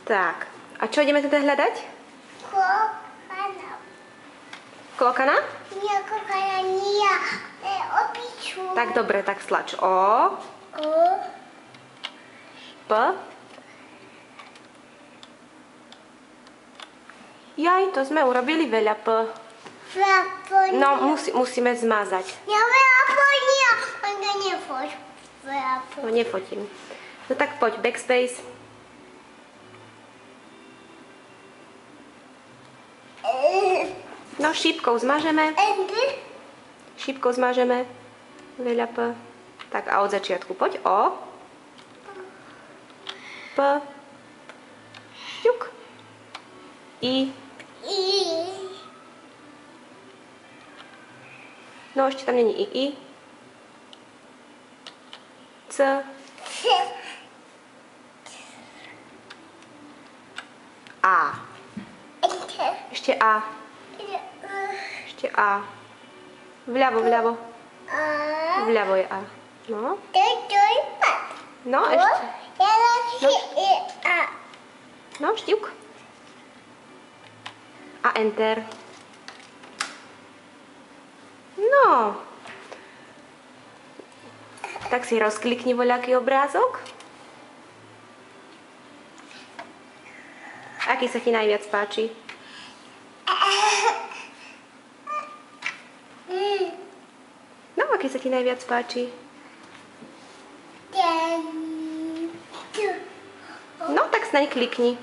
Tak. A čo ideme teda hľadať? Kokana. Klokana? Nie, kokana, nie. Opiču. Tak dobre, tak stlač. O. O. P. Jaj, to sme urobili veľa P. Vraponia. No, musíme zmazať. Nie, vraponia. Ona nefoť. No, nefotím. No tak poď, backspace. No, šípkou zmažeme. Šípkou zmažeme. Veľa P. Tak a od začiatku poď. O. P. Šťuk. I. No, ešte tam není I. C. A. Ešte A. Ešte A. Vľavo, vľavo. Vľavo je A. No. No, ešte. No, šťuk. A enter. No. Tak si rozklikni voľaký obrázok. Aký sa ti najviac páči? No, aký sa ti najviac páči? No, tak snaď klikni.